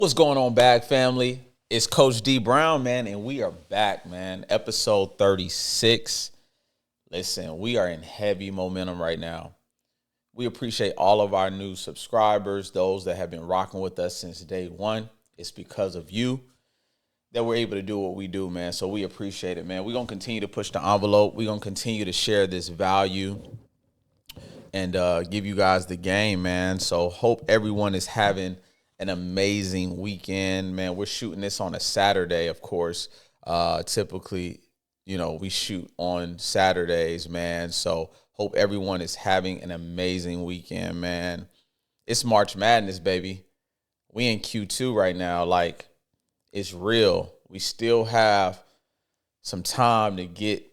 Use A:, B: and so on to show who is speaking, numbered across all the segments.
A: What's going on, Bag family? It's Coach D Brown, man, and we are back, man. Episode 36. Listen, we are in heavy momentum right now. We appreciate all of our new subscribers, those that have been rocking with us since day one. It's because of you that we're able to do what we do, man. So we appreciate it, man. We're going to continue to push the envelope. We're going to continue to share this value and give you guys the game, man. So hope everyone is having an amazing weekend, man. We're shooting this on a Saturday, of course. Typically, we shoot on Saturdays, man. So hope everyone is having an amazing weekend, man. It's March Madness, baby. We in Q2 right now. Like, it's real. We still have some time to get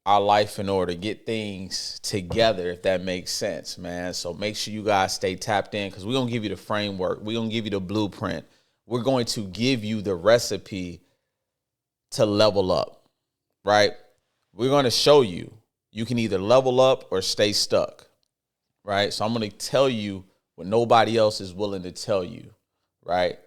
A: our life in order, get things together, if that makes sense, man. So make sure you guys stay tapped in because we're going to give you the framework. We're going to give you the blueprint. We're going to give you the recipe to level up, right? We're going to show you. You can either level up or stay stuck, right? So I'm going to tell you what nobody else is willing to tell you, right?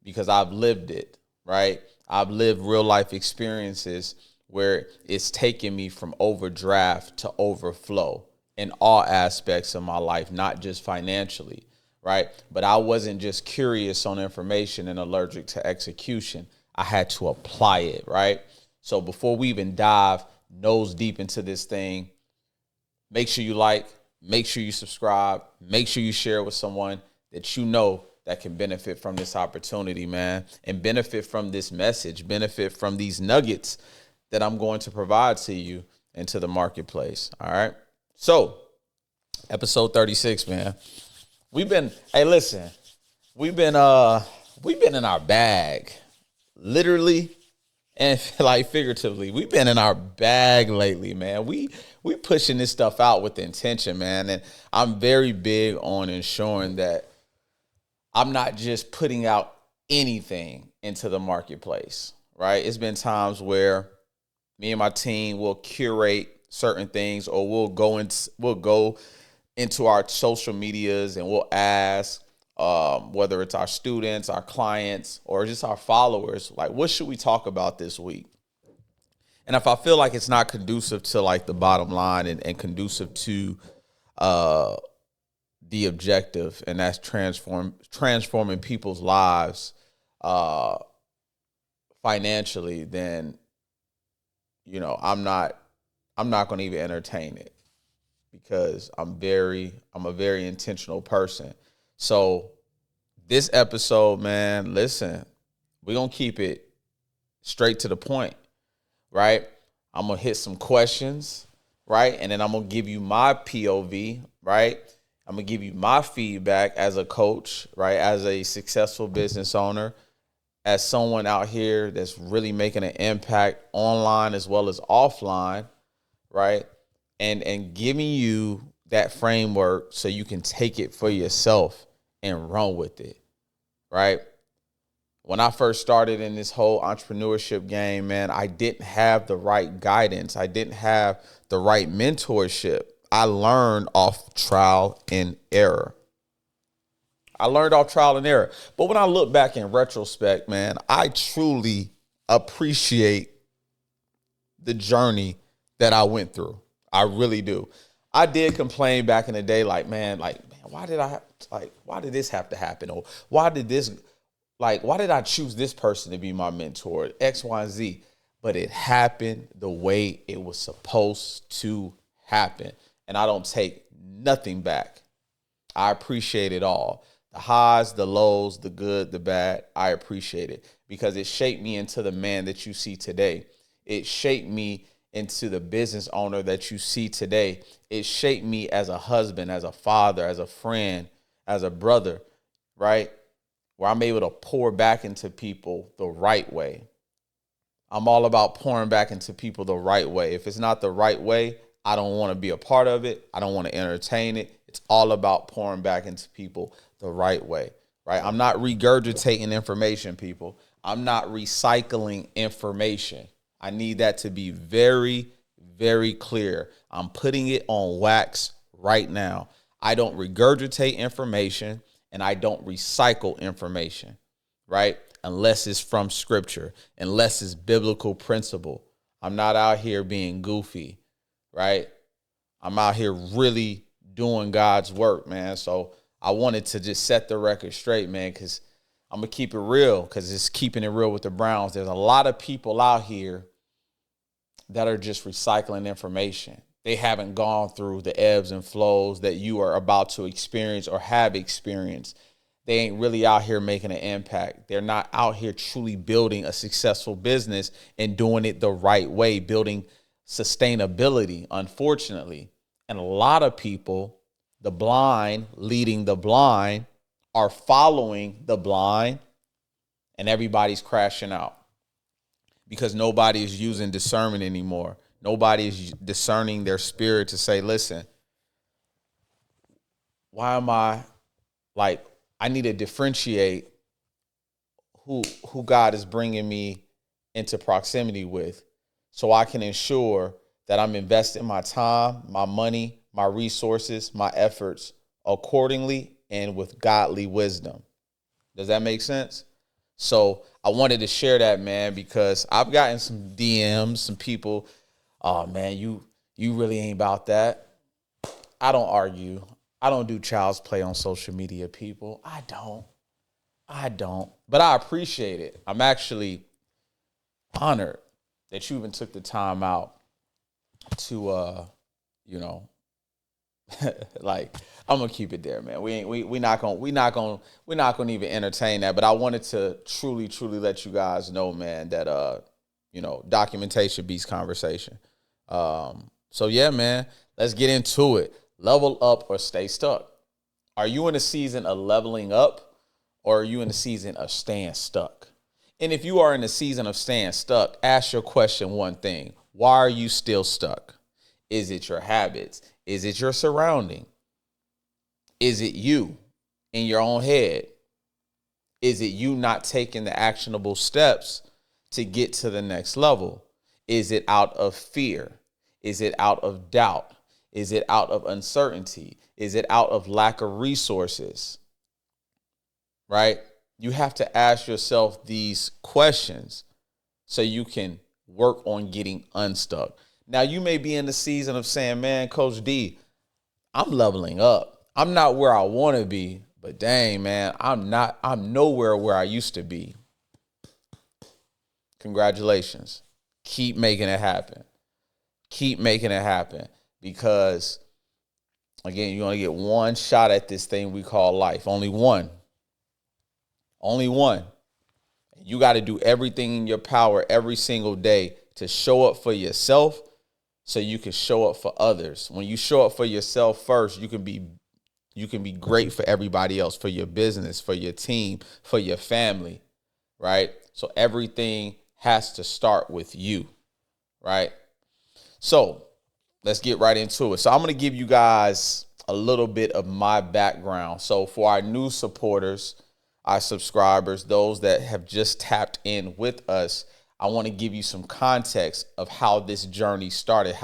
A: Because I've lived it, right? I've lived real life experiences where it's taken me from overdraft to overflow in all aspects of my life, not just financially, right? But I wasn't just curious on information and allergic to execution. I had to apply it, right? So before we even dive nose deep into this thing, make sure you like, make sure you subscribe, make sure you share with someone that you know that can benefit from this opportunity, man, and benefit from this message, benefit from these nuggets that I'm going to provide to you and to the marketplace. All right. So episode 36, man. We've been in our bag, literally and like figuratively. We've been in our bag lately, man. We pushing this stuff out with intention, man. And I'm very big on ensuring that I'm not just putting out anything into the marketplace, right? It's been times where me and my team will curate certain things, or we'll go into our social medias and we'll ask, whether it's our students, our clients, or just our followers, like, what should we talk about this week? And if I feel like it's not conducive to like the bottom line and conducive to the objective, and that's transforming people's lives financially, then I'm not going to even entertain it, because I'm a very intentional person. So this episode, man, listen, we're going to keep it straight to the point, right? I'm going to hit some questions, right? And then I'm going to give you my POV, right? I'm going to give you my feedback as a coach, right? As a successful business owner, as someone out here that's really making an impact online as well as offline, right? And giving you that framework so you can take it for yourself and run with it, right? When I first started in this whole entrepreneurship game, man, I didn't have the right guidance. I didn't have the right mentorship. I learned off trial and error. But when I look back in retrospect, man, I truly appreciate the journey that I went through. I really do. I did complain back in the day, man, why did this have to happen? Or why did I choose this person to be my mentor? X, Y, and Z. But it happened the way it was supposed to happen. And I don't take nothing back. I appreciate it all. The highs, the lows, the good, the bad, I appreciate it, because it shaped me into the man that you see today. It shaped me into the business owner that you see today. It shaped me as a husband, as a father, as a friend, as a brother, right? Where I'm able to pour back into people the right way. I'm all about pouring back into people the right way. If it's not the right way, I don't want to be a part of it. I don't want to entertain it. It's all about pouring back into people the right way, right? I'm not regurgitating information, people. I'm not recycling information. I need that to be very, very clear. I'm putting it on wax right now. I don't regurgitate information and I don't recycle information. right? Unless it's from scripture, unless it's biblical principle. I'm not out here being goofy, right? I'm out here really doing God's work, man. So I wanted to just set the record straight, man, because I'm going to keep it real, because it's keeping it real with the Browns. There's a lot of people out here that are just recycling information. They haven't gone through the ebbs and flows that you are about to experience or have experienced. They ain't really out here making an impact. They're not out here truly building a successful business and doing it the right way, building sustainability, unfortunately. And a lot of people, the blind leading the blind, are following the blind, and everybody's crashing out because nobody is using discernment anymore. Nobody is discerning their spirit to say, listen, why am I like, I need to differentiate who God is bringing me into proximity with, so I can ensure that I'm investing my time, my money, my resources, my efforts accordingly and with godly wisdom. Does that make sense? So I wanted to share that, man, because I've gotten some DMs, some people, oh man, you really ain't about that. I don't argue. I don't do child's play on social media, people. I don't. But I appreciate it. I'm actually honored that you even took the time out to like, I'm gonna keep it there, man. We're not gonna even entertain that. But I wanted to truly let you guys know, man, that documentation beats conversation. So yeah, man, let's get into it. Level up or stay stuck. Are you in a season of leveling up, or are you in a season of staying stuck? And if you are in a season of staying stuck, ask your question one thing: why are you still stuck? Is it your habits? Is it your surrounding? Is it you in your own head? Is it you not taking the actionable steps to get to the next level? Is it out of fear? Is it out of doubt? Is it out of uncertainty? Is it out of lack of resources? Right? You have to ask yourself these questions so you can work on getting unstuck. Now, you may be in the season of saying, man, Coach D, I'm leveling up. I'm not where I want to be, but dang, man, I'm nowhere where I used to be. Congratulations. Keep making it happen. Keep making it happen, because, again, you only get one shot at this thing we call life. Only one. Only one. You got to do everything in your power every single day to show up for yourself so you can show up for others. When you show up for yourself first, you can be great for everybody else, for your business, for your team, for your family, right? So everything has to start with you, right? So let's get right into it. So I'm going to give you guys a little bit of my background. So for our new supporters, our subscribers, those that have just tapped in with us, I want to give you some context of how this journey started,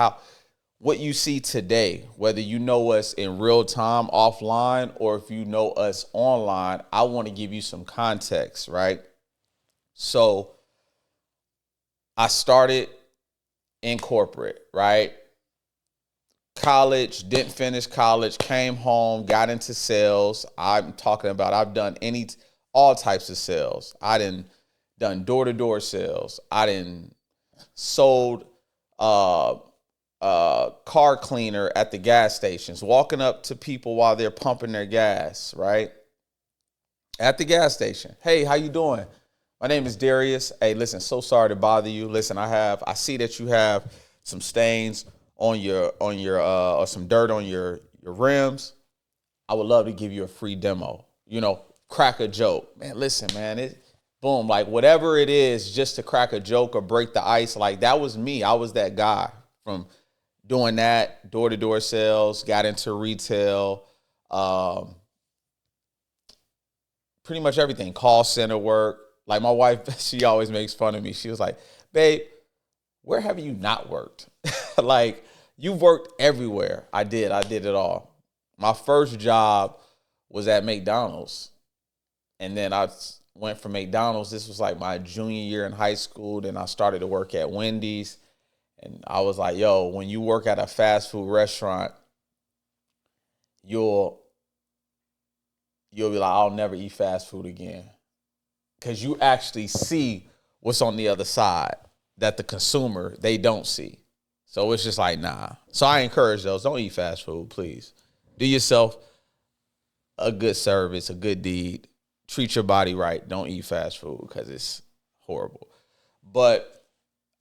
A: what you see today, whether you know us in real time offline or if you know us online. I want to give you some context, right? So I started in corporate, right? College, didn't finish college, came home, got into sales. I'm talking about I've done all types of sales. Done door-to-door sales. I done sold car cleaner at the gas stations, walking up to people while they're pumping their gas, right? At the gas station. Hey, how you doing? My name is Darius. Hey, listen, so sorry to bother you. Listen, I see that you have some stains on your or some dirt on your rims. I would love to give you a free demo. Crack a joke. Man, listen, man, boom, like whatever it is, just to crack a joke or break the ice. Like, that was me. I was that guy from doing that, door-to-door sales, got into retail, pretty much everything, call center work. Like, my wife, she always makes fun of me. She was like, babe, where have you not worked? Like, you've worked everywhere. I did it all. My first job was at McDonald's. And then I went from McDonald's. This was like my junior year in high school. Then I started to work at Wendy's. And I was like, yo, when you work at a fast food restaurant, you'll be like, I'll never eat fast food again. Because you actually see what's on the other side that the consumer, they don't see. So it's just like, nah. So I encourage those, don't eat fast food, please. Do yourself a good service, a good deed. Treat your body right. Don't eat fast food because it's horrible. But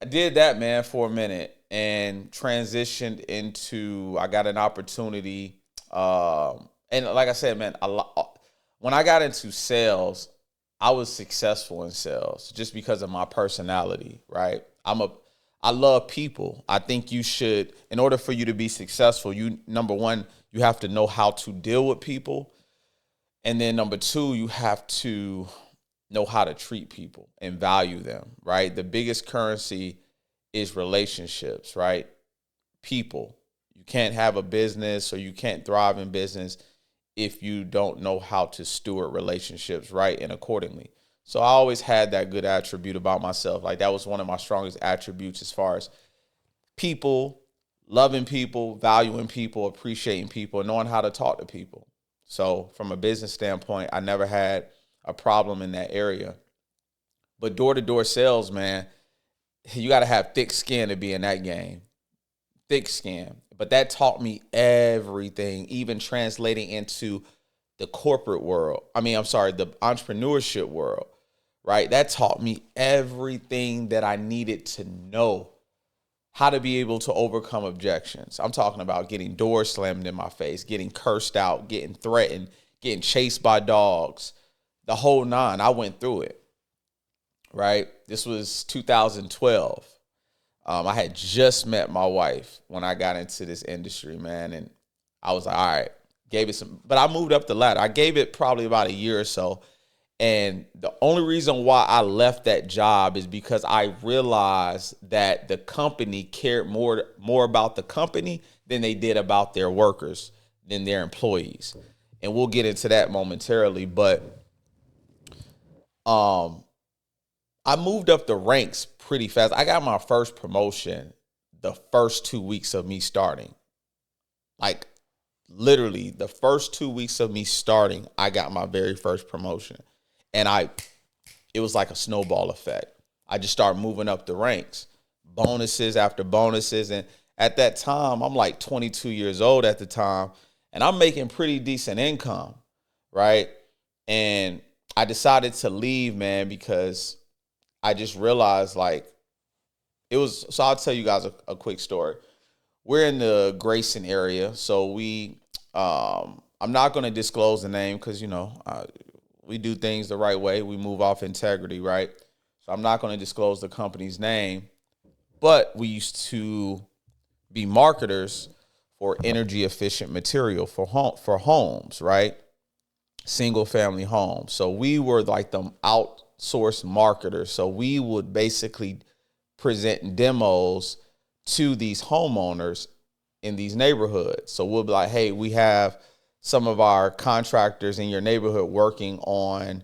A: I did that, man, for a minute and transitioned into, I got an opportunity. And like I said, man, when I got into sales, I was successful in sales just because of my personality, right? I love people. I think you should, in order for you to be successful, number one, you have to know how to deal with people. And then number two, you have to know how to treat people and value them, right? The biggest currency is relationships, right? People. You can't have a business or you can't thrive in business if you don't know how to steward relationships right and accordingly. So I always had that good attribute about myself. Like that was one of my strongest attributes as far as people, loving people, valuing people, appreciating people, and knowing how to talk to people. So from a business standpoint, I never had a problem in that area. But door-to-door sales, man, you got to have thick skin to be in that game. Thick skin. But that taught me everything, even translating into the corporate world. The entrepreneurship world, right? That taught me everything that I needed to know how to be able to overcome objections. I'm talking about getting doors slammed in my face, getting cursed out, getting threatened, getting chased by dogs, the whole nine. I went through it, right? This was 2012. I had just met my wife when I got into this industry, man. And I was like, all right, but I moved up the ladder. I gave it probably about a year or so. And the only reason why I left that job is because I realized that the company cared more about the company than they did about their workers, than their employees. And we'll get into that momentarily. But I moved up the ranks pretty fast. I got my first promotion the first 2 weeks of me starting. Like literally the first 2 weeks of me starting, I got my very first promotion. And it was like a snowball effect. I just started moving up the ranks, bonuses after bonuses. And at that time, I'm like 22 years old at the time, and I'm making pretty decent income, right? And I decided to leave, man, because I just realized so I'll tell you guys a quick story. We're in the Grayson area. So I'm not going to disclose the name because, we do things the right way. We move off integrity, right? So I'm not going to disclose the company's name, but we used to be marketers for energy efficient material for homes, right? Single family homes. So we were like the outsourced marketers. So we would basically present demos to these homeowners in these neighborhoods. So we'll be like, hey, we have some of our contractors in your neighborhood working on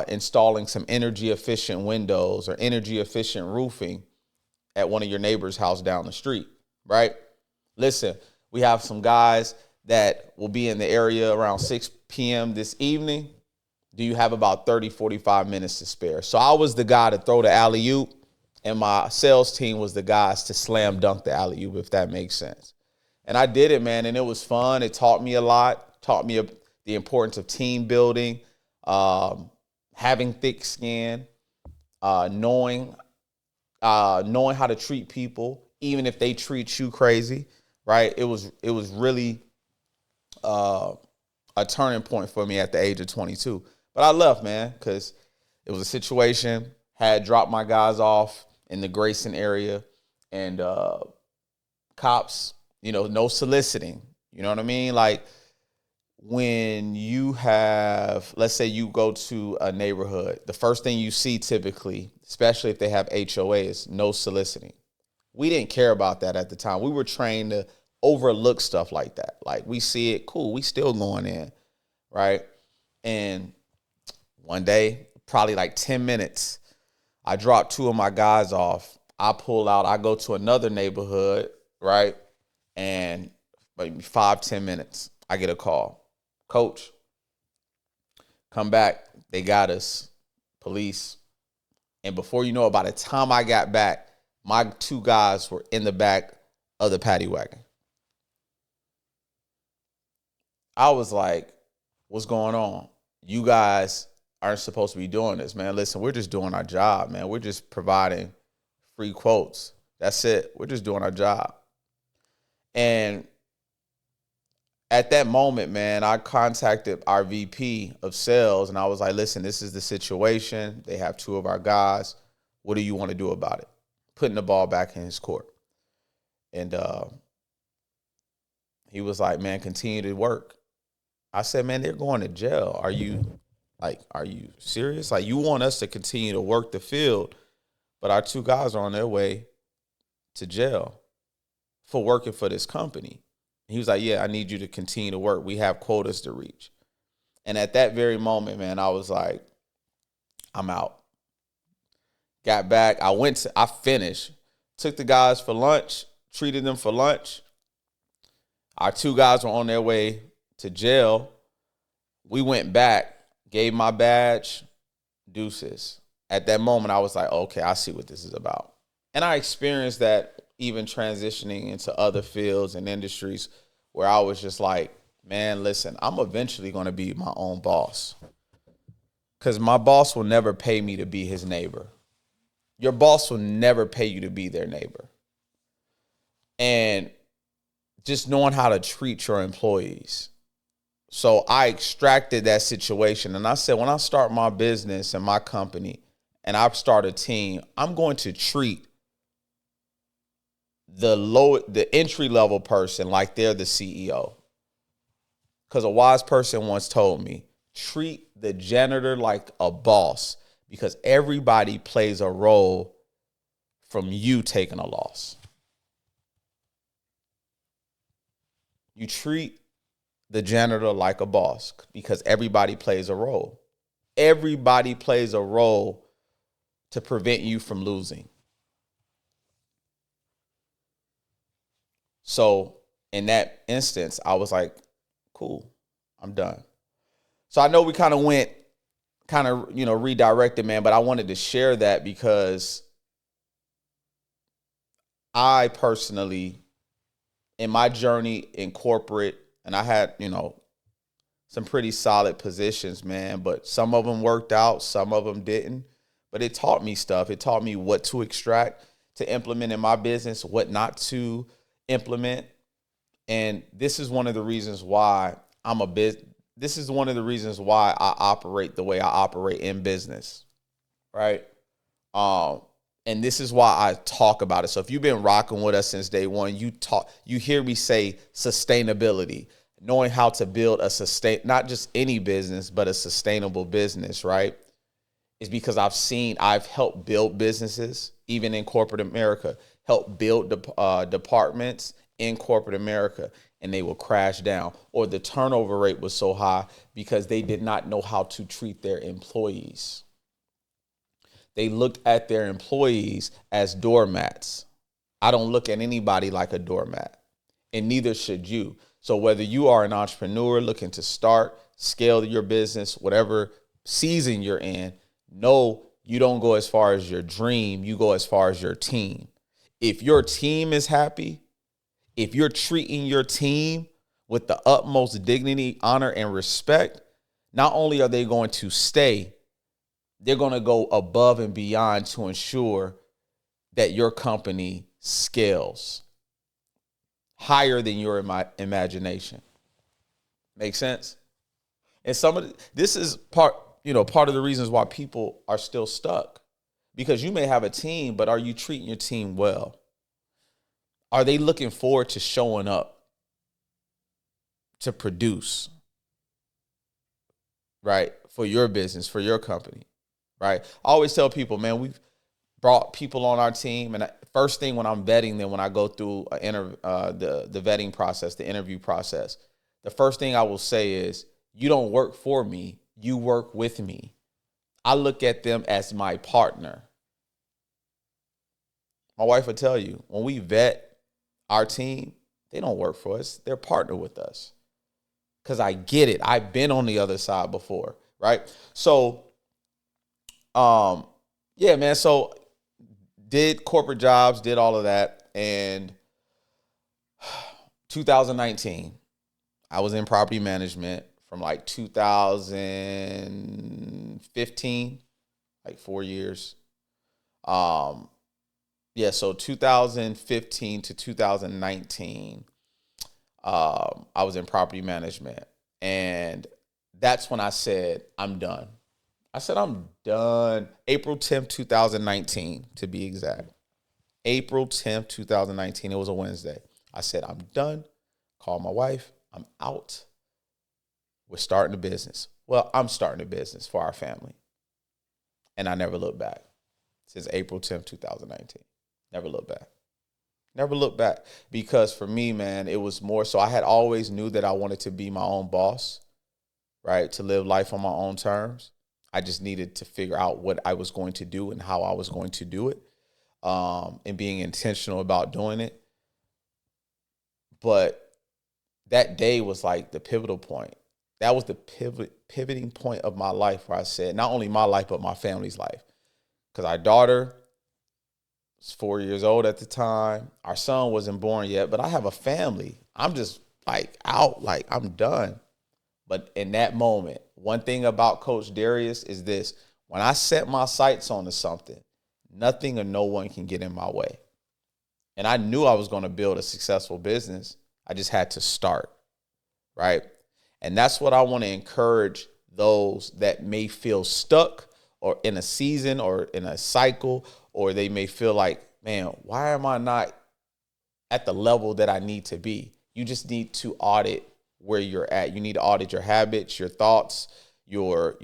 A: installing some energy efficient windows or energy efficient roofing at one of your neighbor's house down the street, right? Listen, we have some guys that will be in the area around 6 p.m. this evening. Do you have about 30, 45 minutes to spare? So I was the guy to throw the alley-oop, and my sales team was the guys to slam dunk the alley-oop, if that makes sense. And I did it, man, and it was fun. It taught me a lot, taught me the importance of team building, having thick skin, knowing how to treat people, even if they treat you crazy, right? It was really a turning point for me at the age of 22. But I left, man, because it was a situation, had dropped my guys off in the Grayson area, and cops, no soliciting. You know what I mean? Like when you have, let's say you go to a neighborhood, the first thing you see typically, especially if they have HOA, is no soliciting. We didn't care about that at the time. We were trained to overlook stuff like that. Like we see it, cool, we still going in, right? And one day, probably like 10 minutes. I drop 2 of my guys off. I pull out. I go to another neighborhood, right? And maybe 5-10 minutes, I get a call. Coach, come back. They got us. Police. And before you know it, by the time I got back, my 2 guys were in the back of the paddy wagon. I was like, what's going on? You guys aren't supposed to be doing this, man. Listen, we're just doing our job, man. We're just providing free quotes. That's it. We're just doing our job. And at that moment, man, I contacted our VP of sales and I was like, listen, this is the situation. They have 2 of our guys. What do you want to do about it? Putting the ball back in his court. And he was like, man, continue to work. I said, man, they're going to jail. Are you serious? Like, you want us to continue to work the field, but our 2 guys are on their way to jail for working for this company. He was like, yeah, I need you to continue to work. We have quotas to reach. And at that very moment, man, I was like, I'm out. Got back. I finished, took the guys for lunch, treated them for lunch. Our 2 guys were on their way to jail. We went back, gave my badge, deuces. At that moment, I was like, okay, I see what this is about. And I experienced that even transitioning into other fields and industries where I was just like, man, listen, I'm eventually going to be my own boss. Because my boss will never pay me to be his neighbor. Your boss will never pay you to be their neighbor. And just knowing how to treat your employees. So I extracted that situation. And I said, when I start my business and my company and I start a team, I'm going to treat the entry level person like they're the CEO. Because a wise person once told me, treat the janitor like a boss, because everybody plays a role from you taking a loss. You treat the janitor like a boss because everybody plays a role. Everybody plays a role to prevent you from losing. So in that instance, I was like, cool, I'm done. So I know we kind of redirected, man, but I wanted to share that because I personally, in my journey in corporate, and I had, some pretty solid positions, man, but some of them worked out, some of them didn't. But it taught me stuff. It taught me what to extract to implement in my business, what not to implement. And this is one of the reasons why this is one of the reasons why I operate the way I operate in business, right? And this is why I talk about it. So if you've been rocking with us since day one, you hear me say sustainability, knowing how to build not just any business, but a sustainable business, right? Is because I've helped build businesses, even in corporate America, help build departments in corporate America, and they will crash down. Or the turnover rate was so high because they did not know how to treat their employees. They looked at their employees as doormats. I don't look at anybody like a doormat, and neither should you. So whether you are an entrepreneur looking to scale your business, whatever season you're in, no, you don't go as far as your dream. You go as far as your team. If your team is happy, if you're treating your team with the utmost dignity, honor, and respect, not only are they going to stay, they're going to go above and beyond to ensure that your company scales higher than your imagination. Make sense? And this is part of the reasons why people are still stuck, because you may have a team, but are you treating your team well? Are they looking forward to showing up to produce, right? For your business, for your company, right? I always tell people, man, we've brought people on our team, and first thing when I'm vetting them, when I go through the vetting process, the interview process, the first thing I will say is, you don't work for me, you work with me. I look at them as my partner. My wife will tell you, when we vet our team, they don't work for us. They're partner with us. Because I get it. I've been on the other side before, right? So, yeah, man. So did corporate jobs, did all of that. And 2019, I was in property management from like 2015, like 4 years. Yeah, so 2015 to 2019, I was in property management. And that's when I said, I'm done. I said, I'm done. April 10th, 2019, to be exact. April 10th, 2019. It was a Wednesday. I said, I'm done. Called my wife. I'm out. We're starting a business. Well, I'm starting a business for our family. And I never looked back since April 10th, 2019. Never looked back. Never looked back. Because for me, man, it was more so I had always knew that I wanted to be my own boss, right? To live life on my own terms. I just needed to figure out what I was going to do and how I was going to do it, and being intentional about doing it. But that day was like the pivotal point. That was the pivoting point of my life where I said, not only my life, but my family's life. Because our daughter was 4 years old at the time. Our son wasn't born yet, but I have a family. I'm just like out, like I'm done. But in that moment, one thing about Coach Darius is this: when I set my sights onto something, nothing or no one can get in my way. And I knew I was going to build a successful business. I just had to start, right? And that's what I want to encourage those that may feel stuck or in a season or in a cycle, or they may feel like, man, why am I not at the level that I need to be? You just need to audit where you're at. You need to audit your habits, your thoughts, your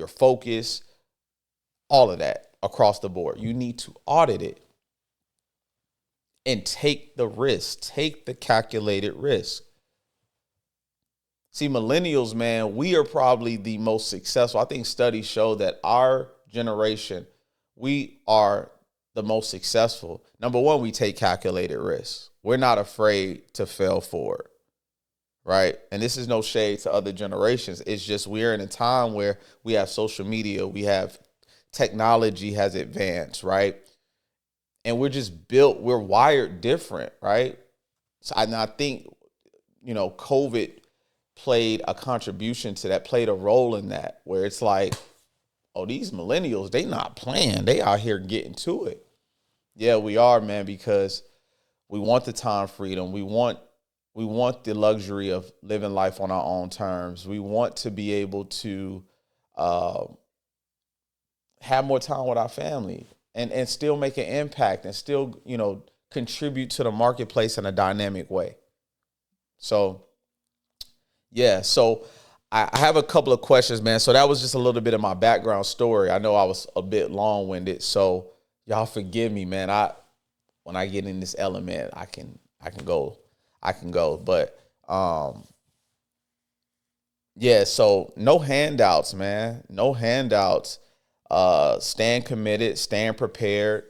A: focus, all of that across the board. You need to audit it and take the risk, take the calculated risk. See, millennials, man, we are probably the most successful. I think studies show that our generation, we are the most successful. Number one, we take calculated risks. We're not afraid to fail forward. Right. And this is no shade to other generations. It's just we're in a time where we have social media, we have technology has advanced, right? And we're just built, we're wired different, right? So I think, COVID played a contribution to that, played a role in that, where it's like, oh, these millennials, they not playing. They out here getting to it. Yeah, we are, man, because we want the time freedom. We want the luxury of living life on our own terms. We want to be able to have more time with our family and still make an impact and still, contribute to the marketplace in a dynamic way. So, yeah. So I have a couple of questions, man. So that was just a little bit of my background story. I know I was a bit long-winded, so y'all forgive me, man. When I get in this element, I can go. But yeah, so no handouts, man. No handouts. Stand committed, stand prepared,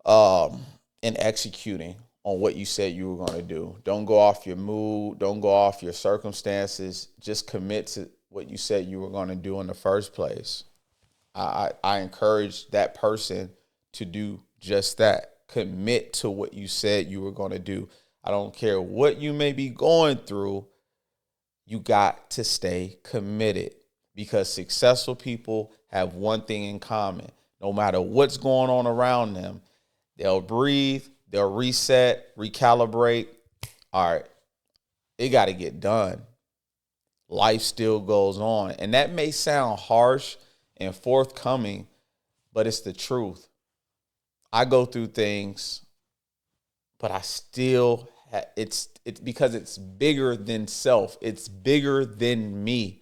A: and executing on what you said you were going to do. Don't go off your mood. Don't go off your circumstances. Just commit to what you said you were going to do in the first place. I encourage that person to do just that. Commit to what you said you were going to do. I don't care what you may be going through. You got to stay committed, because successful people have one thing in common. No matter what's going on around them, they'll breathe, they'll reset, recalibrate. All right, it got to get done. Life still goes on. And that may sound harsh and forthcoming, but it's the truth. I go through things, but I still it's because it's bigger than self. It's bigger than me.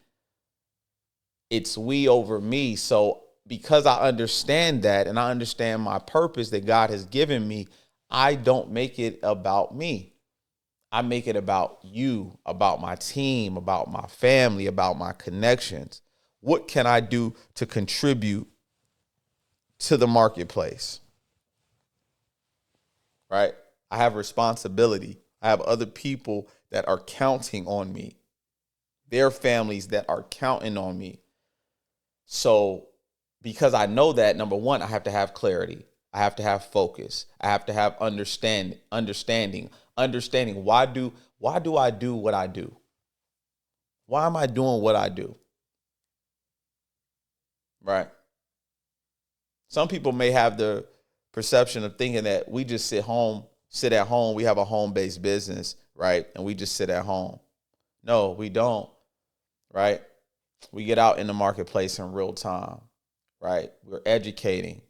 A: It's we over me. So because I understand that and I understand my purpose that God has given me, I don't make it about me. I make it about you, about my team, about my family, about my connections. What can I do to contribute to the marketplace? Right? I have responsibility. I have other people that are counting on me, their families that are counting on me. So because I know that, number one, I have to have clarity. I have to have focus. I have to have understanding. Why do I do what I do? Why am I doing what I do? Right? Some people may have the perception of thinking that we just sit at home. We have a home-based business, right? And we just sit at home. No, we don't, right? We get out in the marketplace in real time, right? We're educating.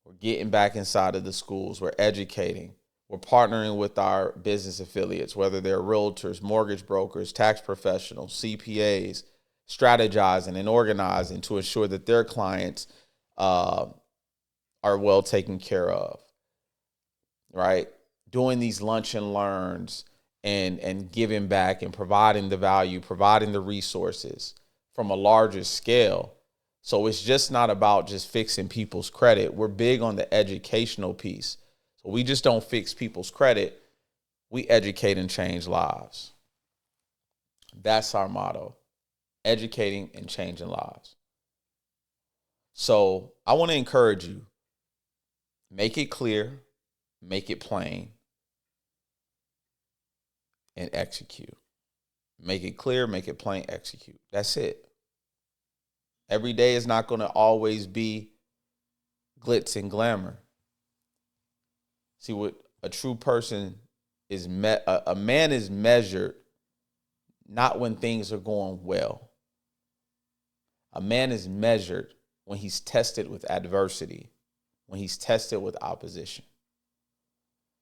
A: We're getting back inside of the schools. We're educating. We're partnering with our business affiliates, whether they're realtors, mortgage brokers, tax professionals, CPAs, strategizing and organizing to ensure that their clients are well taken care of, right? Doing these lunch and learns and giving back and providing the value, providing the resources from a larger scale. So it's just not about just fixing people's credit. We're big on the educational piece. So we just don't fix people's credit. We educate and change lives. That's our motto: educating and changing lives. So I want to encourage you, make it clear, make it plain, and execute. Make it clear, make it plain, execute. That's it. Every day is not going to always be glitz and glamour. See, what a true person is, a man is measured not when things are going well. A man is measured when he's tested with adversity, when he's tested with opposition.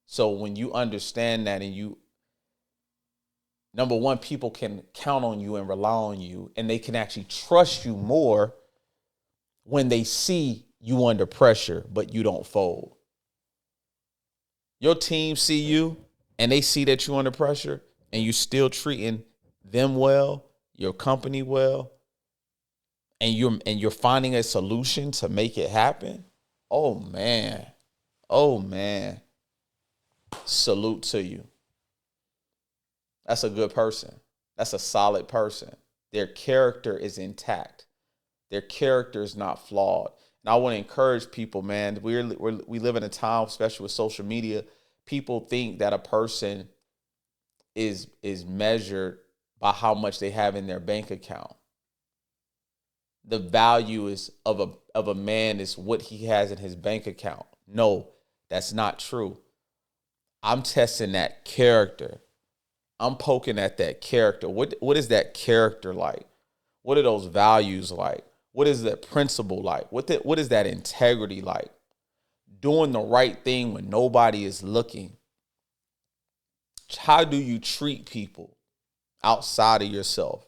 A: So when you understand that, and you, number one, people can count on you and rely on you, and they can actually trust you more when they see you under pressure, but you don't fold. Your team see you and they see that you're under pressure and you still treating them well, your company well, and you're finding a solution to make it happen. Oh man. Salute to you. That's a good person. That's a solid person. Their character is intact. Their character is not flawed. And I want to encourage people, man. We live in a time, especially with social media, people think that a person is measured by how much they have in their bank account. The value is of a man is what he has in his bank account. No, that's not true. I'm testing that character. I'm poking at that character. What is that character like? What are those values like? What is that principle like? What is that integrity like? Doing the right thing when nobody is looking. How do you treat people outside of yourself,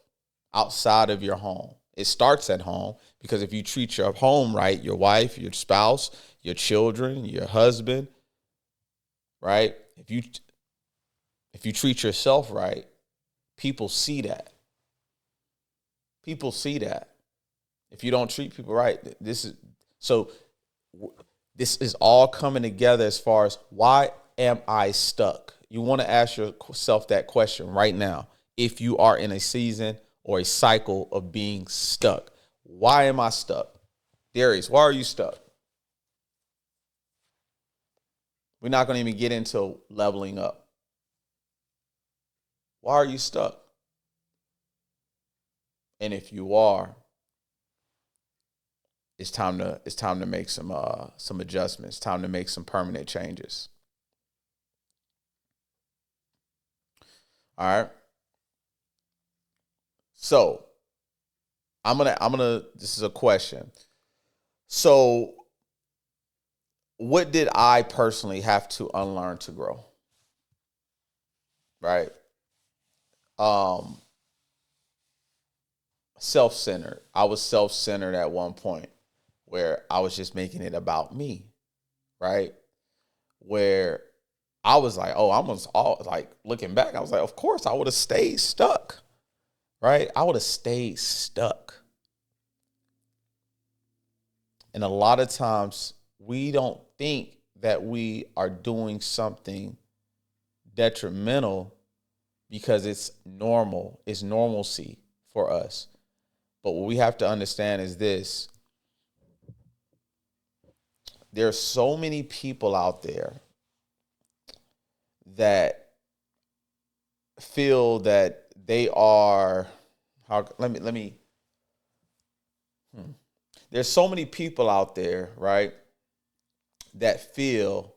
A: outside of your home? It starts at home, because if you treat your home right, your wife, your spouse, your children, your husband, right? If you treat yourself right, people see that. People see that. If you don't treat people right, this is all coming together as far as, why am I stuck? You want to ask yourself that question right now. If you are in a season or a cycle of being stuck, why am I stuck? Darius, why are you stuck? We're not going to even get into leveling up. Why are you stuck? And if you are, it's time to make some adjustments. Time to make some permanent changes. All right. So I'm gonna. This is a question. So, what did I personally have to unlearn to grow? Right. Self-centered. I was self-centered at one point, where I was just making it about me, right? Where I was like, oh, I was all like, looking back, I was like, of course I would have stayed stuck, right? I would have stayed stuck. And a lot of times we don't think that we are doing something detrimental because it's normal. It's normalcy for us. But what we have to understand is this. There are so many people out there that feel that they are there's so many people out there, right, that feel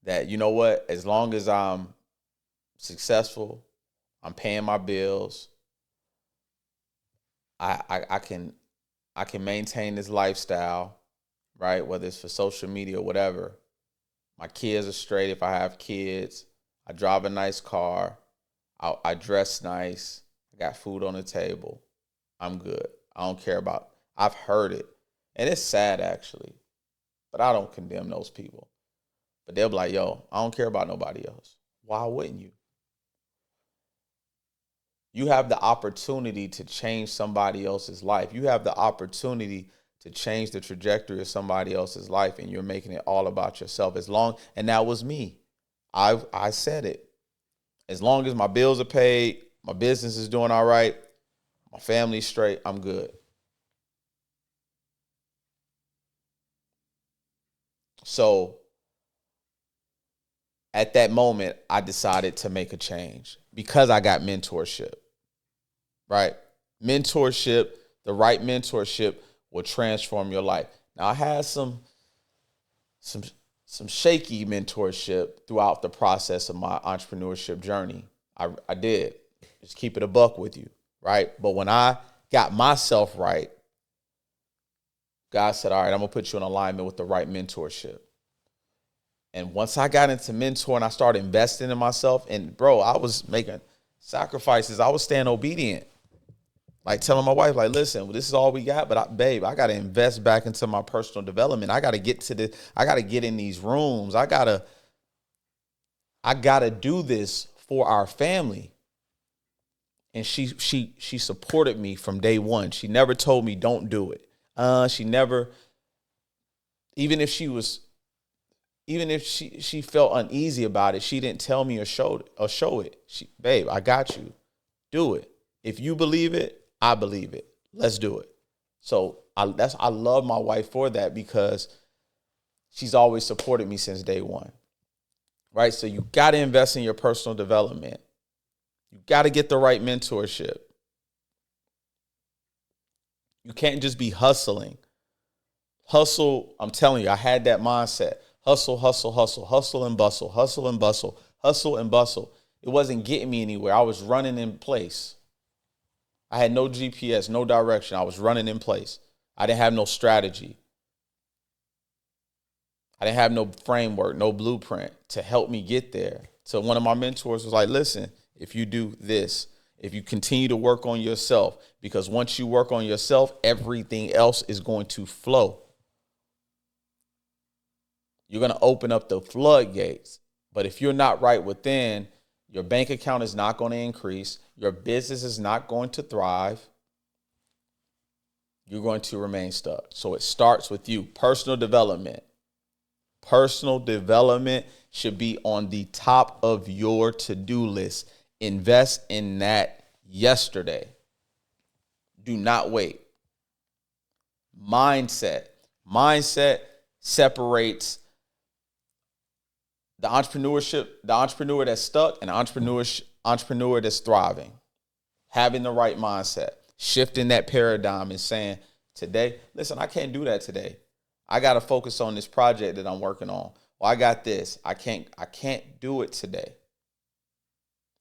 A: that, you know what, as long as I'm successful, I'm paying my bills, I can maintain this lifestyle, right? Whether it's for social media or whatever. My kids are straight if I have kids. I drive a nice car. I dress nice. I got food on the table. I'm good. I don't care about. I've heard it. And it's sad actually. But I don't condemn those people. But they'll be like, yo, I don't care about nobody else. Why wouldn't you? You have the opportunity to change somebody else's life. You have the opportunity to change the trajectory of somebody else's life, and you're making it all about yourself. And that was me. I said it. As long as my bills are paid, my business is doing all right, my family's straight, I'm good. So at that moment, I decided to make a change because I got mentorship, right? Mentorship, the right mentorship will transform your life. Now, I had some shaky mentorship throughout the process of my entrepreneurship journey. I did. Just keep it a buck with you, right? But when I got myself right, God said, all right, I'm going to put you in alignment with the right mentorship. And once I got into mentoring, I started investing in myself. And bro, I was making sacrifices. I was staying obedient. Like telling my wife, like, listen, well, this is all we got, but babe, I got to invest back into my personal development. I got to get in these rooms. I got to do this for our family. And she supported me from day one. She never told me don't do it. She never, even if she felt uneasy about it, she didn't tell me or show it. Babe, I got you. Do it. If you believe it, I believe it. Let's do it. So I love my wife for that because she's always supported me since day one. Right? So you got to invest in your personal development. You got to get the right mentorship. You can't just be hustling. Hustle, I'm telling you, I had that mindset. Hustle, hustle, hustle, hustle and bustle, hustle and bustle, hustle and bustle. It wasn't getting me anywhere. I was running in place. I had no GPS, no direction. I was running in place. I didn't have no strategy. I didn't have no framework, no blueprint to help me get there. So one of my mentors was like, listen, if you do this, if you continue to work on yourself, because once you work on yourself, everything else is going to flow. You're going to open up the floodgates. But if you're not right within, your bank account is not going to increase. Your business is not going to thrive. You're going to remain stuck. So it starts with you. Personal development. Personal development should be on the top of your to-do list. Invest in that yesterday. Do not wait. Mindset. Mindset separates the entrepreneur that's stuck and the entrepreneur that's thriving. Having the right mindset, shifting that paradigm and saying, today, listen, I can't do that today. I got to focus on this project that I'm working on. Well, I got this. I can't do it today.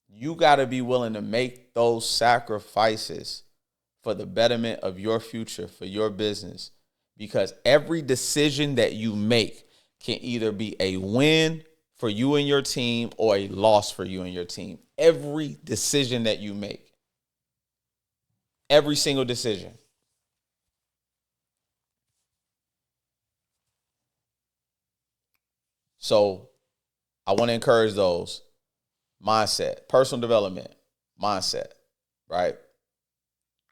A: You got to be willing to make those sacrifices for the betterment of your future, for your business, because every decision that you make can either be a win for you and your team or a loss for you and your team. Every decision that you make. Every single decision. So I want to encourage those. Mindset, personal development, mindset, right?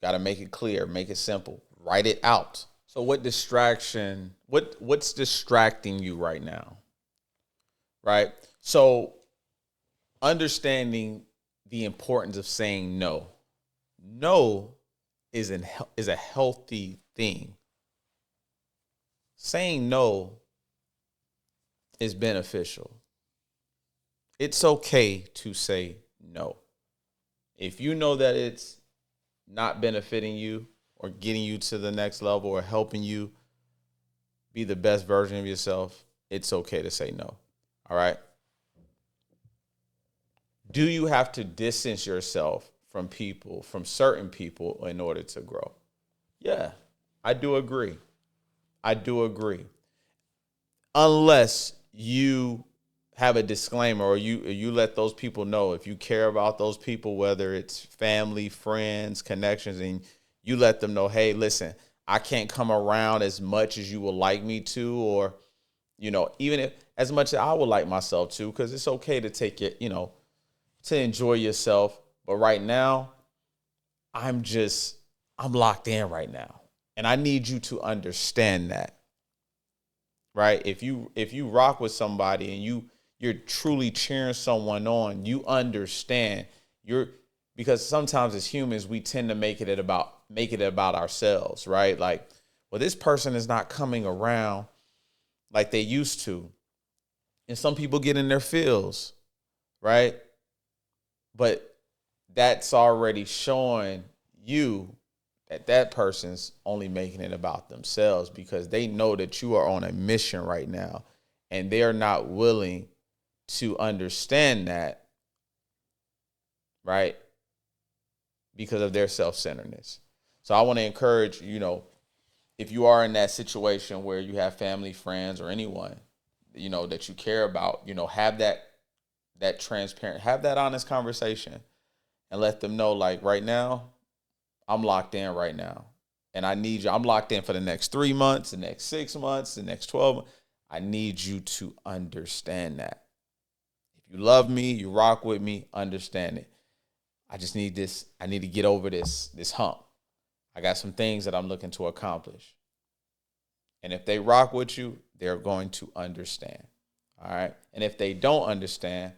A: Got to make it clear, make it simple, write it out. So what's distracting you right now? Right? So understanding the importance of saying no. No is a healthy thing. Saying no is beneficial. It's okay to say no. If you know that it's not benefiting you or getting you to the next level or helping you be the best version of yourself, it's okay to say no. All right? Do you have to distance yourself from people, from certain people, in order to grow? Yeah, I do agree. I do agree. Unless you have a disclaimer or you let those people know, if you care about those people, whether it's family, friends, connections, and you let them know, hey, listen, I can't come around as much as you would like me to, or, even if as much as I would like myself to, because it's okay to take it, to enjoy yourself. But right now, I'm locked in right now. And I need you to understand that. Right? If you rock with somebody and you're truly cheering someone on, you understand because sometimes as humans we tend to make it about ourselves, right? Like, well, this person is not coming around like they used to. And some people get in their feels, right? But that's already showing you that person's only making it about themselves, because they know that you are on a mission right now and they're not willing to understand that, right? Because of their self-centeredness. So I want to encourage, if you are in that situation where you have family, friends, or anyone, that you care about, have that transparent, have that honest conversation and let them know, like, right now, I'm locked in right now. And I need you. I'm locked in for the next 3 months, the next 6 months, the next 12 months. I need you to understand that. If you love me, you rock with me, understand it. I just need this. I need to get over this hump. I got some things that I'm looking to accomplish. And if they rock with you, they're going to understand. All right. And if they don't understand,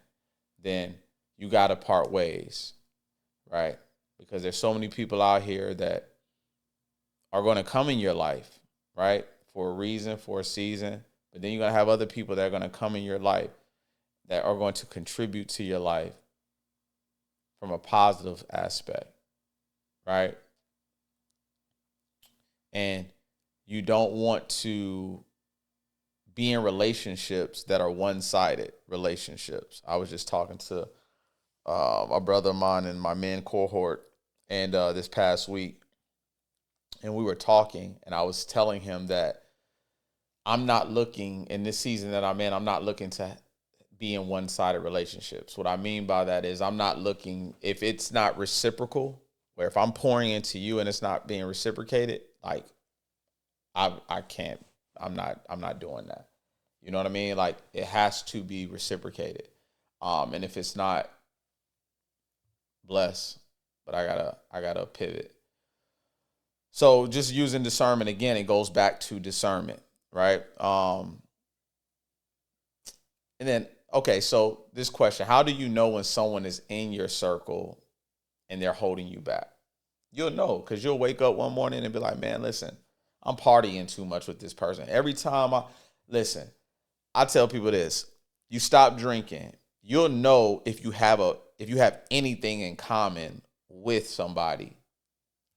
A: then you got to part ways, right? Because there's so many people out here that are going to come in your life, right? For a reason, for a season. But then you're going to have other people that are going to come in your life that are going to contribute to your life from a positive aspect, right? And you don't want to be in relationships that are one-sided relationships. I was just talking to a brother of mine in my men cohort and this past week, and we were talking, and I was telling him that I'm not looking, in this season that I'm in, I'm not looking to be in one-sided relationships. What I mean by that is I'm not looking, if it's not reciprocal, where if I'm pouring into you and it's not being reciprocated, like I can't, I'm not doing that. You know what I mean? Like, it has to be reciprocated. And if it's not, bless, but I gotta pivot. So just using discernment again, it goes back to discernment, right? And then, okay, so this question, how do you know when someone is in your circle and they're holding you back? You'll know, because you'll wake up one morning and be like, man, listen, I'm partying too much with this person. Every time I tell people this, you stop drinking, you'll know if you have anything in common with somebody.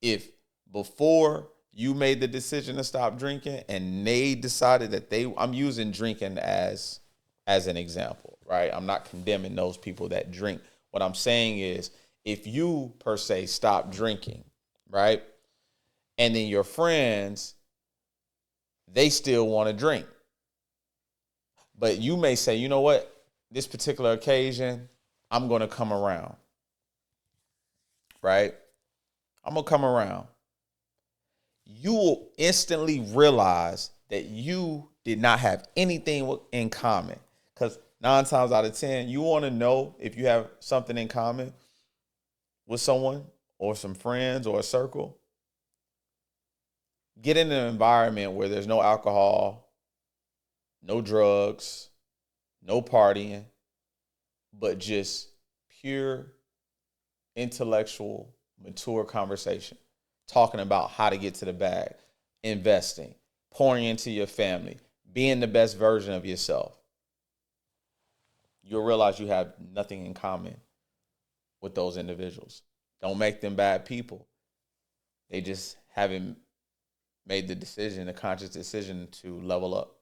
A: If before you made the decision to stop drinking and they decided that I'm using drinking as an example, right? I'm not condemning those people that drink. What I'm saying is, if you per se stop drinking, right? And then your friends, they still want to drink. But you may say, you know what? This particular occasion, I'm going to come around, right? I'm going to come around. You will instantly realize that you did not have anything in common. Because 9 times out of 10, you want to know if you have something in common with someone or some friends or a circle. Get in an environment where there's no alcohol, no drugs, no partying, but just pure intellectual, mature conversation, talking about how to get to the bag, investing, pouring into your family, being the best version of yourself. You'll realize you have nothing in common with those individuals. Don't make them bad people. They just haven't made the decision, a conscious decision to level up.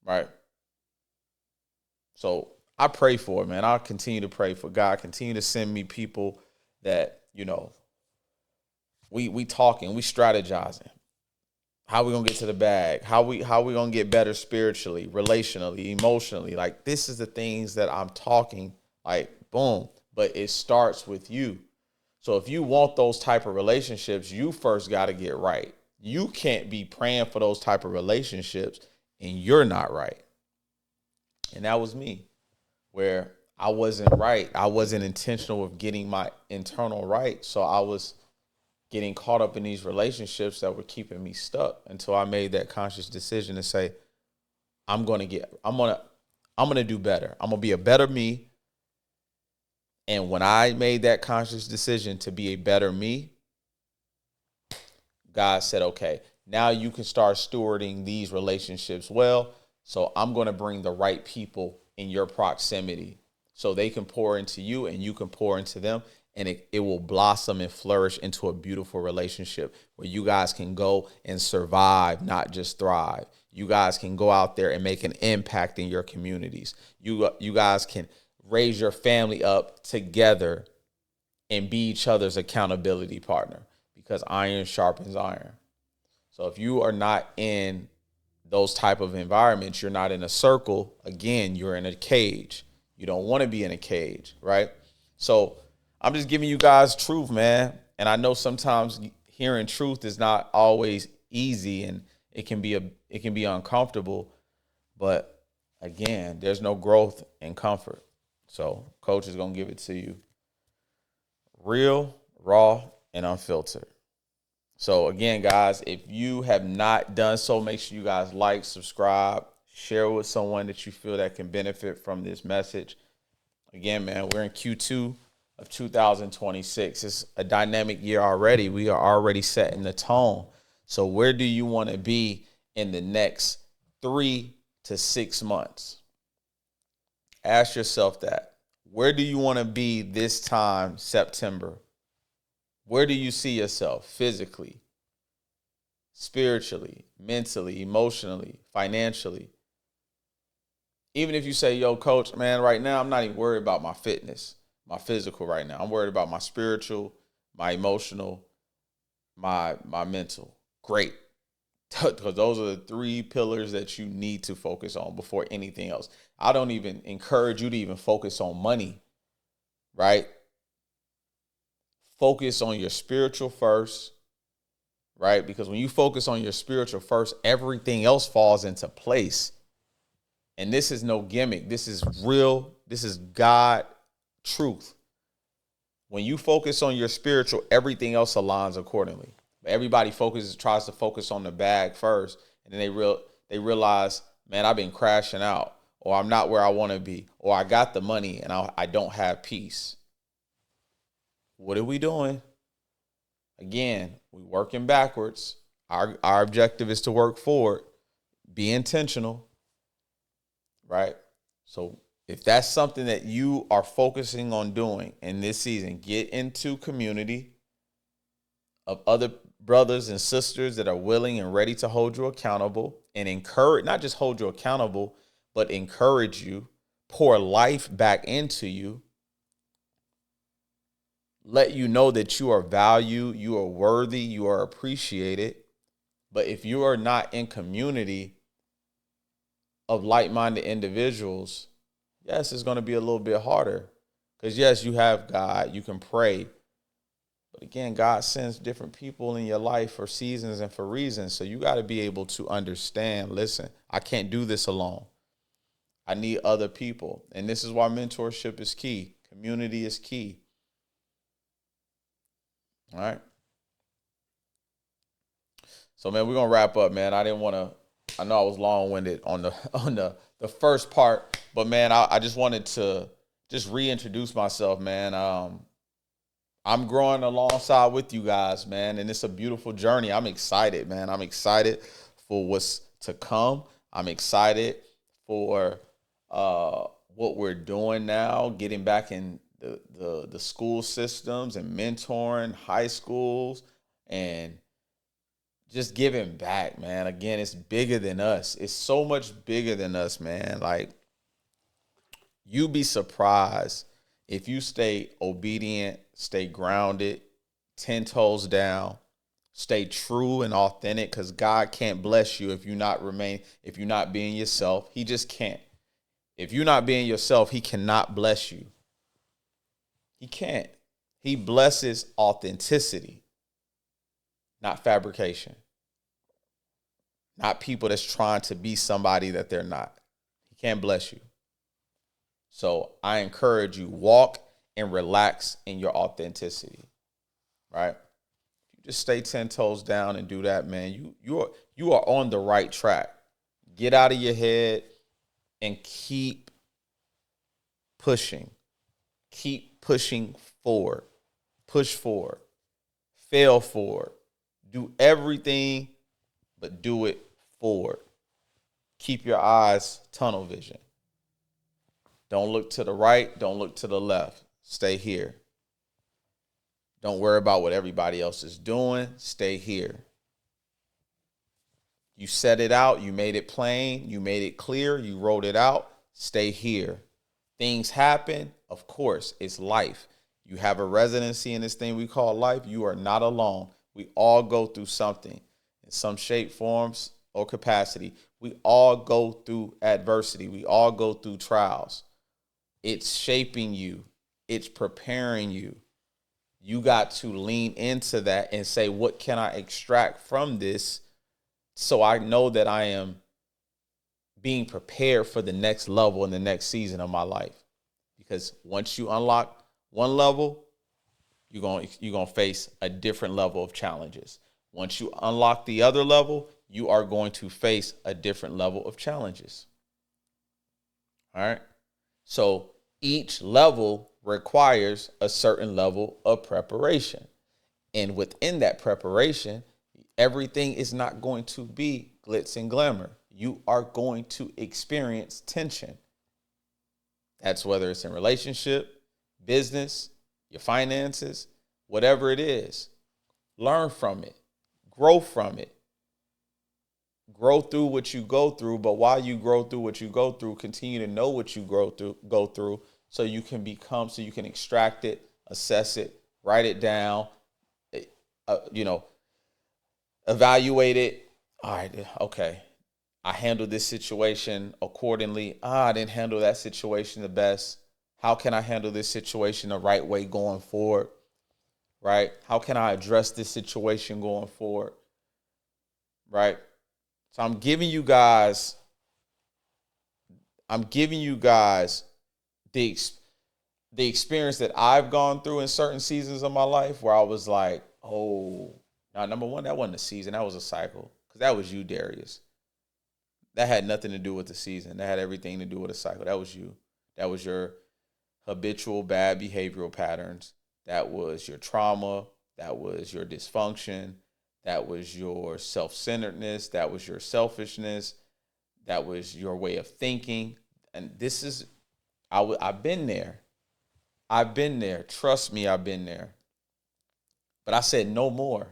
A: Right? So I pray for it, man. I'll continue to pray for God. Continue to send me people that, we talking, we strategizing. How we gonna get to the bag? How we gonna get better spiritually, relationally, emotionally? Like, this is the things that I'm talking, like, boom. But it starts with you. So if you want those type of relationships, you first got to get right. You can't be praying for those type of relationships and you're not right. And that was me, where I wasn't right. I wasn't intentional with getting my internal right. So I was getting caught up in these relationships that were keeping me stuck until I made that conscious decision to say, I'm going to do better. I'm going to be a better me. And when I made that conscious decision to be a better me, God said, okay, now you can start stewarding these relationships well. So I'm going to bring the right people in your proximity so they can pour into you and you can pour into them. And it will blossom and flourish into a beautiful relationship where you guys can go and survive, not just thrive. You guys can go out there and make an impact in your communities. You guys can raise your family up together and be each other's accountability partner, because iron sharpens iron. So if you are not in those type of environments, you're not in a circle, again, you're in a cage. You don't want to be in a cage, right? So I'm just giving you guys truth, man. And I know sometimes hearing truth is not always easy and it can be uncomfortable, but again, there's no growth in comfort. So Coach is going to give it to you real, raw, and unfiltered. So again, guys, if you have not done so, make sure you guys like, subscribe, share with someone that you feel that can benefit from this message. Again, man, we're in Q2 of 2026. It's a dynamic year already. We are already setting the tone. So where do you want to be in the next 3 to 6 months? Ask yourself that. Where do you want to be this time, September? Where do you see yourself physically, spiritually, mentally, emotionally, financially? Even if you say, yo, Coach, man, right now I'm not even worried about my fitness, my physical right now. I'm worried about my spiritual, my emotional, my mental. Great. Because those are the 3 pillars that you need to focus on before anything else. I don't even encourage you to even focus on money, right? Focus on your spiritual first, right? Because when you focus on your spiritual first, everything else falls into place. And this is no gimmick. This is real. This is God truth. When you focus on your spiritual, everything else aligns accordingly. But everybody tries to focus on the bag first, and then they realize, man, I've been crashing out, or I'm not where I want to be, or I got the money and I don't have peace. What are we doing? Again, we're working backwards. Our objective is to work forward. Be intentional, right? So if that's something that you are focusing on doing in this season, get into community of other brothers and sisters that are willing and ready to hold you accountable and encourage, not just hold you accountable, but encourage you, pour life back into you, let you know that you are valued, you are worthy, you are appreciated. But if you are not in community of like-minded individuals, yes, it's going to be a little bit harder. Because yes, you have God, you can pray. But again, God sends different people in your life for seasons and for reasons. So you got to be able to understand, listen, I can't do this alone. I need other people. And this is why mentorship is key. Community is key. All right. So man, we're gonna wrap up, man. I know I was long winded on the the first part, but man, I just wanted to just reintroduce myself, man. I'm growing alongside with you guys, man, and it's a beautiful journey. I'm excited, man. I'm excited for what's to come. I'm excited for what we're doing now, getting back in the school systems and mentoring high schools and just giving back, man. Again, it's bigger than us. It's so much bigger than us, man. Like, you'd be surprised if you stay obedient, stay grounded, 10 toes down, stay true and authentic, because God can't bless you if you're not being yourself. He just can't. If you're not being yourself, he cannot bless you. He can't. He blesses authenticity, not fabrication. Not people that's trying to be somebody that they're not. He can't bless you. So I encourage you, walk and relax in your authenticity, right? You just stay 10 toes down and do that, man. You are on the right track. Get out of your head and keep pushing. Keep pushing forward. Push forward. Fail forward. Do everything, but do it forward. Keep your eyes tunnel vision. Don't look to the right. Don't look to the left. Stay here. Don't worry about what everybody else is doing. Stay here. You set it out. You made it plain. You made it clear. You wrote it out. Stay here. Things happen. Of course, it's life. You have a residency in this thing we call life. You are not alone. We all go through something in some shape, forms, or capacity. We all go through adversity. We all go through trials. It's shaping you. It's preparing you. You got to lean into that and say, what can I extract from this so I know that I am being prepared for the next level in the next season of my life? Because once you unlock one level, you're going to face a different level of challenges. Once you unlock the other level, you are going to face a different level of challenges. All right? So each level requires a certain level of preparation. And within that preparation, everything is not going to be glitz and glamour. You are going to experience tension. That's whether it's in relationship, business, your finances, whatever it is. Learn from it. Grow from it. Grow through what you go through, but while you grow through what you go through, continue to know what you go through so you can extract it, assess it, write it down, evaluate it. All right, okay. I handled this situation accordingly. I didn't handle that situation the best. How can I handle this situation the right way going forward? Right? How can I address this situation going forward? Right? So I'm giving you guys the experience that I've gone through in certain seasons of my life where I was like, oh, now number one, that wasn't a season, that was a cycle. Because that was you, Darius. That had nothing to do with the season. That had everything to do with a cycle. That was you. That was your habitual bad behavioral patterns. That was your trauma. That was your dysfunction. That was your self-centeredness. That was your selfishness. That was your way of thinking. And this is, I've been there. I've been there. Trust me, I've been there. But I said no more.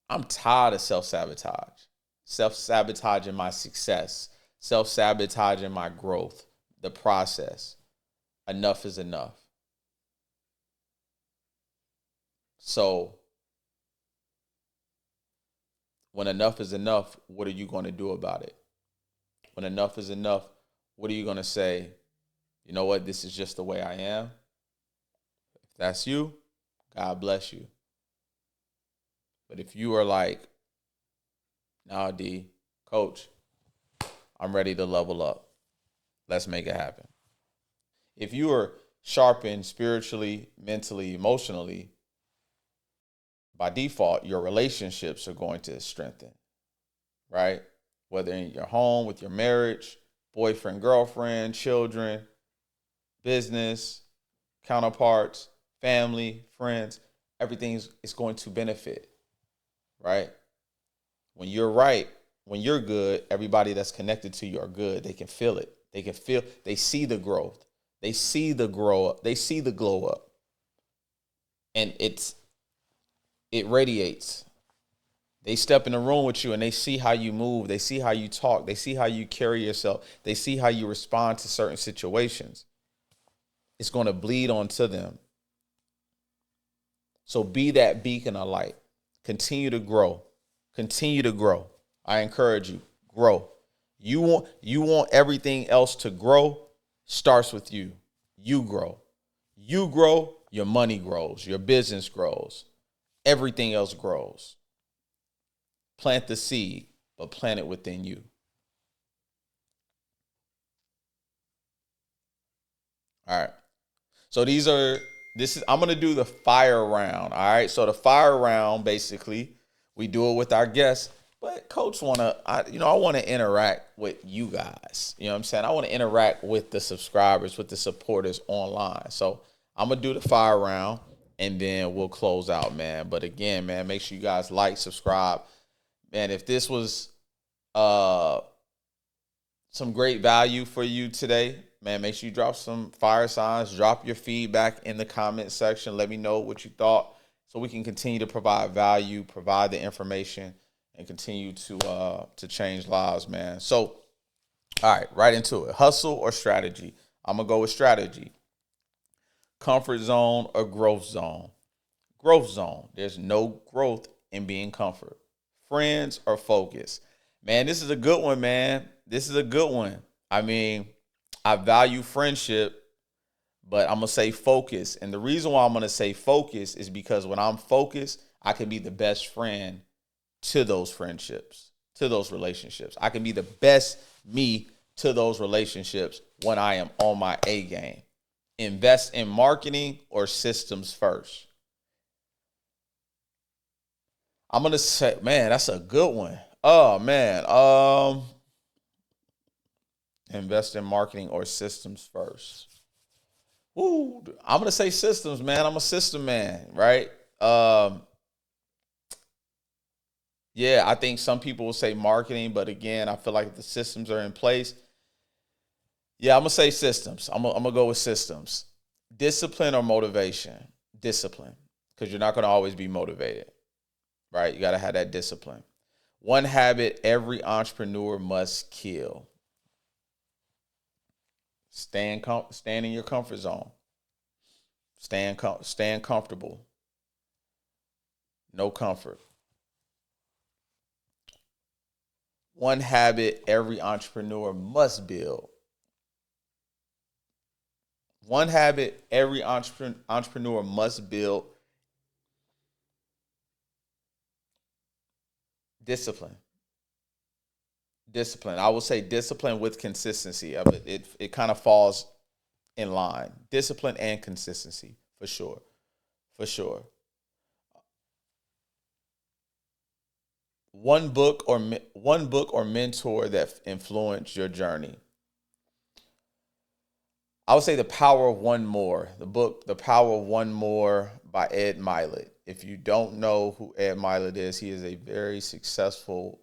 A: I'm tired of self-sabotage. Self-sabotaging my success. Self-sabotaging my growth. The process. Enough is enough. So, when enough is enough, what are you going to do about it? When enough is enough, what are you going to say? You know what? This is just the way I am. If that's you, God bless you. But if you are like, nah, D, coach, I'm ready to level up. Let's make it happen. If you are sharpened spiritually, mentally, emotionally, by default, your relationships are going to strengthen, right? Whether in your home, with your marriage, boyfriend, girlfriend, children, business, counterparts, family, friends, everything is going to benefit, right? When you're right, when you're good, everybody that's connected to you are good. They can feel it. They see the growth. They see the grow up. They see the glow up. And it radiates. They step in the room with you and they see how you move. They see how you talk. They see how you carry yourself. They see how you respond to certain situations. It's going to bleed onto them. So be that beacon of light. Continue to grow. Continue to grow. I encourage you, grow. You want everything else to grow, starts with you. You grow. You grow, your money grows, your business grows. Everything else grows. Plant the seed, but plant it within you. All right. So I'm going to do the fire round. All right. So the fire round, basically, we do it with our guests, but coach I want to interact with you guys. You know what I'm saying? I want to interact with the subscribers, with the supporters online. So I'm going to do the fire round and then we'll close out, man. But again, man, make sure you guys like, subscribe. Man, if this was some great value for you today, man, make sure you drop some fire signs, drop your feedback in the comment section. Let me know what you thought so we can continue to provide value, provide the information, and continue to change lives, man. So, all right, into it. Hustle or strategy? I'm going to go with strategy. Comfort zone or growth zone? Growth zone. There's no growth in being comfort. Friends or focus? Man, this is a good one, man. This is a good one. I mean, I value friendship, but I'm going to say focus. And the reason why I'm going to say focus is because when I'm focused, I can be the best friend to those friendships, to those relationships. I can be the best me to those relationships when I am on my A game. Invest in marketing or systems first? I'm going to say, man, that's a good one. Oh, man. Invest in marketing or systems first? Ooh, I'm going to say systems, man. I'm a system man, right? Yeah, I think some people will say marketing, but again, I feel like if the systems are in place, yeah, I'm going to say systems. I'm going to go with systems. Discipline or motivation? Discipline, because you're not going to always be motivated, right? You got to have that discipline. One habit every entrepreneur must kill. Stay in your comfort zone. Staying comfortable. No comfort. One habit every entrepreneur must build. One habit every entrepreneur must build. Discipline. Discipline. I will say discipline with consistency. It kind of falls in line. Discipline and consistency, for sure. For sure. One book or mentor that influenced your journey? I would say The Power of One More. The book, The Power of One More by Ed Mylett. If you don't know who Ed Mylett is, he is a very successful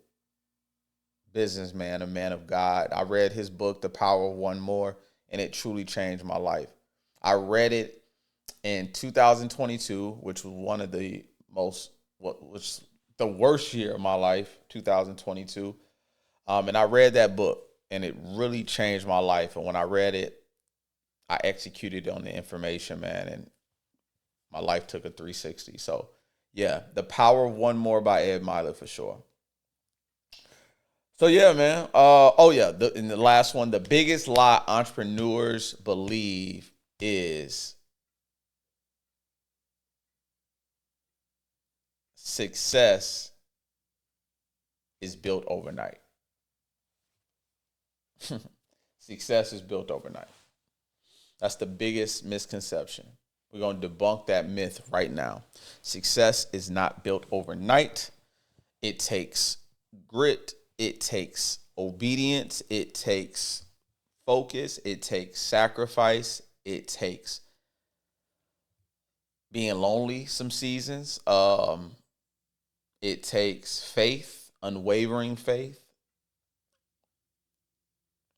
A: businessman, a man of God. I read his book, The Power of One More, and it truly changed my life. I read it in 2022, which was one of the was the worst year of my life, 2022. And I read that book, and it really changed my life. And when I read it, I executed on the information, man, and my life took a 360. So, yeah, The Power of One More by Ed Mylett for sure. So, yeah, man. And the last one, the biggest lie entrepreneurs believe is success is built overnight. Success is built overnight. That's the biggest misconception. We're going to debunk that myth right now. Success is not built overnight. It takes grit. It takes obedience. It takes focus. It takes sacrifice. It takes being lonely some seasons. It takes faith, unwavering faith.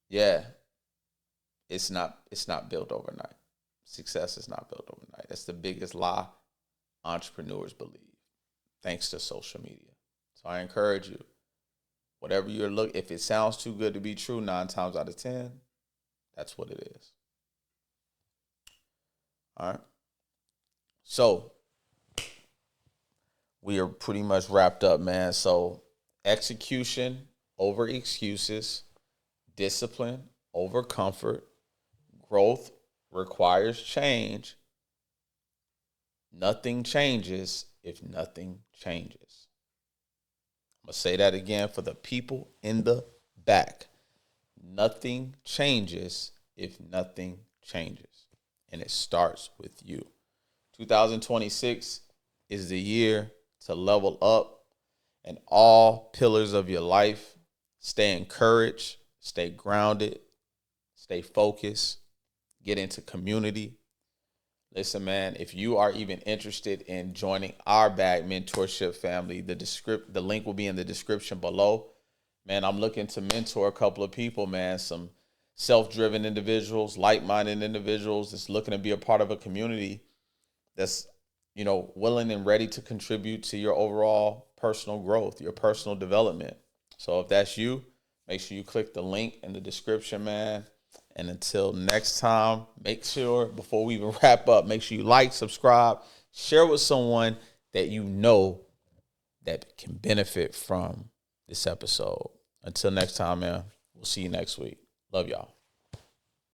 A: Yeah, it's not built overnight. Success is not built overnight. That's the biggest lie entrepreneurs believe, thanks to social media. So I encourage you, whatever you're looking, if it sounds too good to be true, 9 times out of 10, that's what it is. All right. So we are pretty much wrapped up, man. So execution over excuses, discipline over comfort, growth requires change. Nothing changes if nothing changes. I'm going to say that again for the people in the back. Nothing changes if nothing changes. And it starts with you. 2026 is the year to level up in all pillars of your life. Stay encouraged, stay grounded, stay focused, get into community. Listen, man, if you are even interested in joining our Bag Mentorship family, the link will be in the description below. Man, I'm looking to mentor a couple of people, man, some self-driven individuals, like-minded individuals that's looking to be a part of a community that's, willing and ready to contribute to your overall personal growth, your personal development. So if that's you, make sure you click the link in the description, man. And until next time, make sure, before we even wrap up, make sure you like, subscribe, share with someone that you know that can benefit from this episode. Until next time, man, we'll see you next week. Love y'all.